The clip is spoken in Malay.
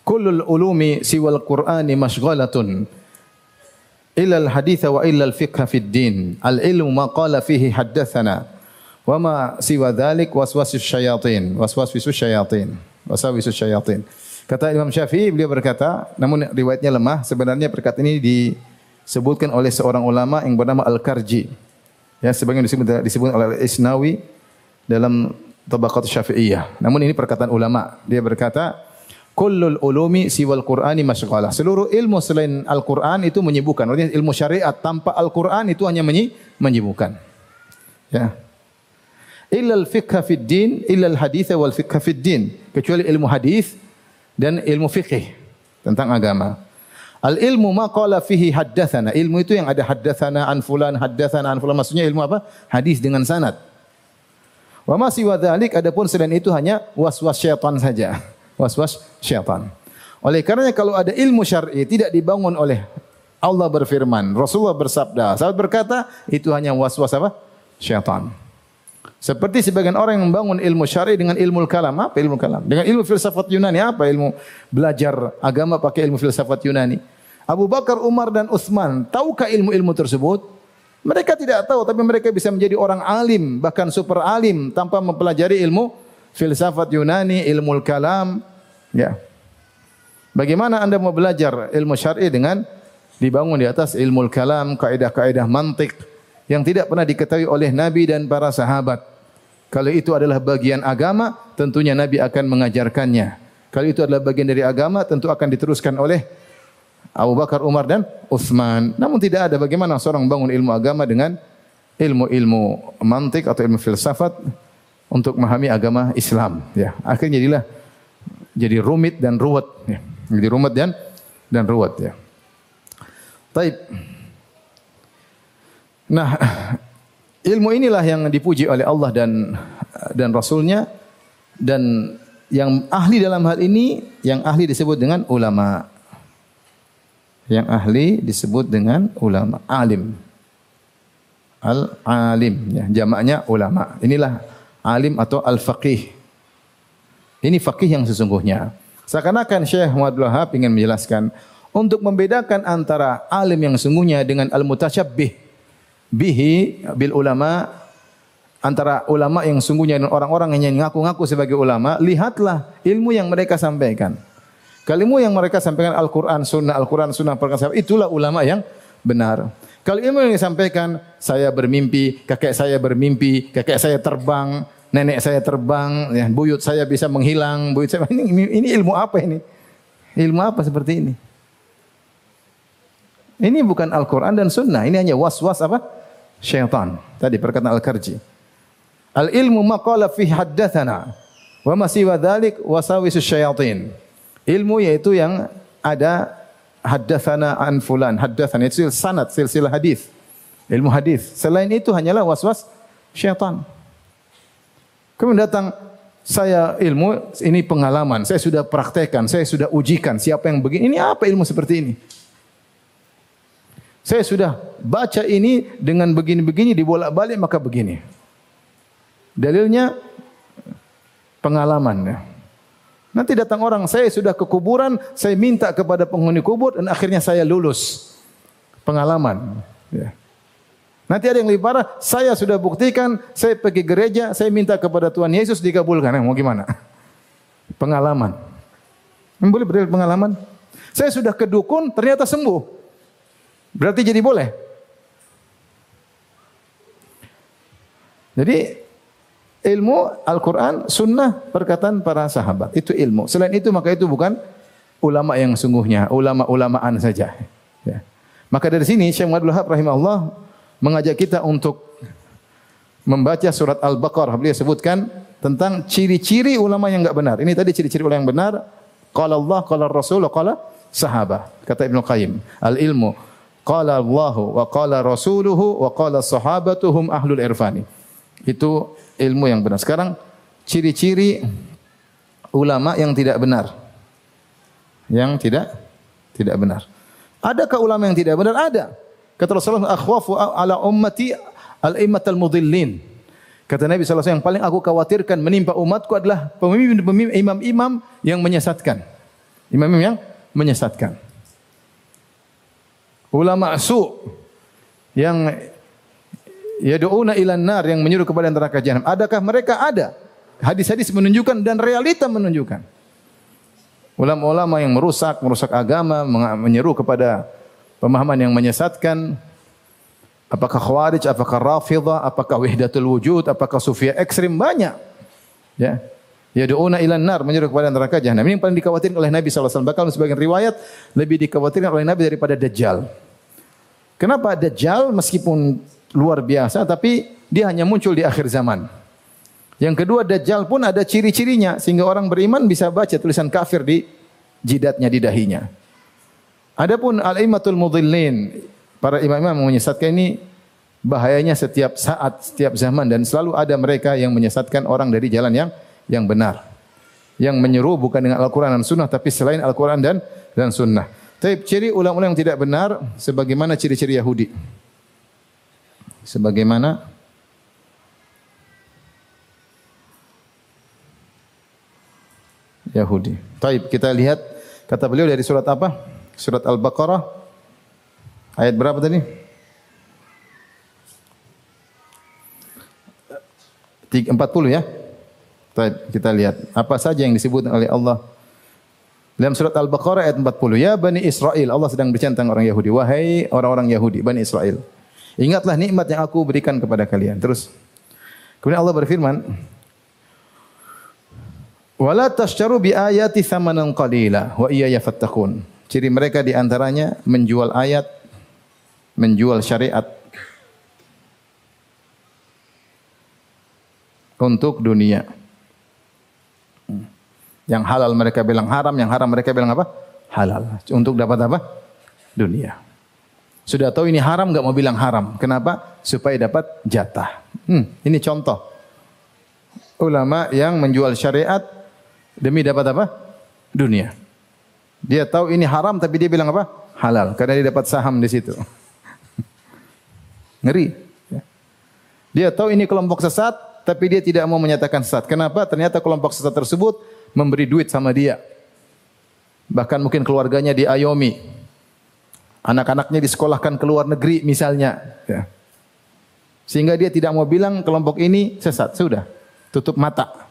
kullul ulumi siwal Qur'ani mashghalatun illa al-hadits wa illa al-fiqh fi ad-din. Al-ilmu ma qala fihi haddatsana wa ma siwa dzalik waswasus syayatin. Waswasus syayatin. Wasawisus syayatin. Kata Imam Syafi'i, beliau berkata, namun riwayatnya lemah, sebenarnya perkataan ini disebutkan oleh seorang ulama yang bernama Al-Karji. Ya, sebagian disebut oleh Isnawi dalam Tabaqat Syafi'iyah. Namun ini perkataan ulama. Dia berkata, kullul ulumi siwal Qur'ani masyghalah. Seluruh ilmu selain Al-Qur'an itu menyibukkan. Artinya ilmu syariat tanpa Al-Qur'an itu hanya menyibukkan. Ya. Illa al-fiqh fid din, illa al-hadits wal fiqh fid din. Kecuali ilmu hadis dan ilmu fikih tentang agama. Al-ilmu ma qala fihi haddatsana. Ilmu itu yang ada haddatsana an fulan, haddatsana an fulan. Maksudnya ilmu apa? Hadis dengan sanad. Wa ma siwa dzalik, adapun selain itu hanya waswas syaitan saja. Waswas syaitan. Oleh karenanya kalau ada ilmu syar'i tidak dibangun oleh Allah berfirman, Rasulullah bersabda, sahabat berkata, itu hanya waswas apa? Syaitan. Seperti sebagian orang yang membangun ilmu syar'i dengan ilmu kalam. Apa ilmu kalam? Dengan ilmu filsafat Yunani. Apa ilmu belajar agama pakai ilmu filsafat Yunani? Abu Bakar, Umar dan Utsman, tahukah ilmu-ilmu tersebut? Mereka tidak tahu, tapi mereka bisa menjadi orang alim, bahkan super alim tanpa mempelajari ilmu filsafat Yunani, ilmu kalam. Ya. Bagaimana Anda mau belajar ilmu syar'i dengan dibangun di atas ilmu kalam, kaidah-kaidah mantik yang tidak pernah diketahui oleh Nabi dan para sahabat? Kalau itu adalah bagian agama, tentunya Nabi akan mengajarkannya. Kalau itu adalah bagian dari agama, tentu akan diteruskan oleh Abu Bakar, Umar dan Utsman. Namun tidak ada bagaimana seorang bangun ilmu agama dengan ilmu-ilmu mantik atau ilmu filsafat untuk memahami agama Islam. Ya, akhirnya jadi rumit dan ruwet. Ya. Jadi rumit dan ruwet. Ya. Taib. Nah, ilmu inilah yang dipuji oleh Allah dan Rasulnya, dan yang ahli dalam hal ini, yang ahli disebut dengan ulama. Yang ahli disebut dengan ulama, alim. Al-alim, ya, jamaknya ulama. Inilah alim atau al-faqih. Ini faqih yang sesungguhnya. Seakan-akan Syekh Muhammad Wahab ingin menjelaskan untuk membedakan antara alim yang sesungguhnya dengan al-mutasyabbih bihi bil ulama, antara ulama yang sungguhnya dan orang-orang yang ngaku-ngaku sebagai ulama. Lihatlah ilmu yang mereka sampaikan. Kalau ilmu yang mereka sampaikan Al-Quran Sunnah perkataan, itulah ulama yang benar. Kalau ilmu yang disampaikan, saya bermimpi, kakek saya terbang, nenek saya terbang, ya, buyut saya bisa menghilang, ini ilmu apa ini? Ilmu apa seperti ini? Ini bukan Al-Quran dan Sunnah, ini hanya was-was apa? Syaitan. Tadi perkataan Al-Karji. Al-ilmu maqala fi haddatsana wa ma siwa dzalik wasawisus syayatin. Ilmu yaitu yang ada haddatsana an fulan, haddatsana itu sanad, silsilah hadis. Ilmu hadis. Selain itu hanyalah was-was syaitan. Kemudian datang, saya ilmu ini pengalaman, saya sudah praktekkan, saya sudah ujikan siapa yang begini. Ini apa ilmu seperti ini? Saya sudah baca ini dengan begini-begini, dibolak-balik maka begini. Dalilnya pengalaman. Nanti datang orang, saya sudah ke kuburan, saya minta kepada penghuni kubur dan akhirnya saya lulus. Pengalaman. Ya. Nanti ada yang lebih parah, saya sudah buktikan, saya pergi gereja, saya minta kepada Tuhan Yesus dikabulkan. Mau gimana? Pengalaman. Boleh berdiri pengalaman? Saya sudah ke dukun, ternyata sembuh. Berarti jadi boleh? Jadi ilmu Al-Quran, Sunnah, perkataan para sahabat. Itu ilmu. Selain itu maka itu bukan ulama yang sungguhnya. Ulama-ulamaan saja. Ya. Maka dari sini Syekh Muhammad Wahab rahimahullah mengajak kita untuk membaca surat Al-Baqarah. Beliau sebutkan tentang ciri-ciri ulama yang enggak benar. Ini tadi ciri-ciri ulama yang benar. Qala Allah, qala Rasul, qala sahabat. Kata Ibnu Qayyim, al-ilmu qala Allahu wa qala Rasuluhu wa qala sahabatuhum ahlul irfani. Itu ilmu yang benar. Sekarang ciri-ciri ulama yang tidak benar. Yang tidak benar. Adakah ulama yang tidak benar? Ada. Kata Rasulullah, akhwafu ala ummati al-immatal mudhillin. Kata Nabi SAW, yang paling aku khawatirkan menimpa umatku adalah pemimpin-pemimpin, imam-imam yang menyesatkan. Imam yang menyesatkan. Ulama su yang yad'una ilan nar, yang menyuruh kepada neraka jahanam. Adakah mereka? Ada. Hadis-hadis menunjukkan dan realita menunjukkan. Ulama-ulama yang merusak agama, menyeru kepada pemahaman yang menyesatkan. Apakah Khawarij, apakah Rafidhah, apakah Wahdatul Wujud, apakah Sufiyah ekstrim, banyak. Ya. Yad'una ilan nar, menyuruh kepada neraka jahanam. Ini yang paling dikhawatirkan oleh Nabi sallallahu alaihi wasallam. Bahkan sebagian riwayat lebih dikhawatirkan oleh Nabi daripada Dajjal. Kenapa? Dajjal meskipun luar biasa tapi dia hanya muncul di akhir zaman. Yang kedua, Dajjal pun ada ciri-cirinya sehingga orang beriman bisa baca tulisan kafir di jidatnya, di dahinya. Adapun al-aimatul mudhillin, para imam-imam menyesatkan, ini bahayanya setiap saat, setiap zaman, dan selalu ada mereka yang menyesatkan orang dari jalan yang benar. Yang menyeru bukan dengan Al-Quran dan Sunnah, tapi selain Al-Quran dan Sunnah. Tapi ciri ulama yang tidak benar, sebagaimana ciri-ciri Yahudi. Sebagaimana Yahudi. Taib, kita lihat kata beliau dari surat apa? Surat Al-Baqarah. Ayat berapa tadi? 40 ya. Taib, kita lihat apa saja yang disebut oleh Allah dalam surat Al-Baqarah ayat 40. Ya Bani Israel, Allah sedang berbicara tentang orang Yahudi. Wahai orang-orang Yahudi, Bani Israel, ingatlah nikmat yang aku berikan kepada kalian. Terus kemudian Allah berfirman, wala tashtaru bi ayati thamanan qalila wa iyaya fattaqun. Ciri mereka di antaranya menjual ayat, menjual syariat untuk dunia. Yang halal mereka bilang haram, yang haram mereka bilang apa? Halal. Untuk dapat apa? Dunia. Sudah tahu ini haram, enggak mau bilang haram. Kenapa? Supaya dapat jatah. Ini contoh ulama yang menjual syariat demi dapat apa? Dunia. Dia tahu ini haram tapi dia bilang apa? Halal. Karena dia dapat saham di situ. Ngeri. Dia tahu ini kelompok sesat tapi dia tidak mau menyatakan sesat. Kenapa? Ternyata kelompok sesat tersebut memberi duit sama dia. Bahkan mungkin keluarganya diayomi. Anak-anaknya disekolahkan ke luar negeri misalnya. Ya. Sehingga dia tidak mau bilang kelompok ini sesat. Sudah. Tutup mata.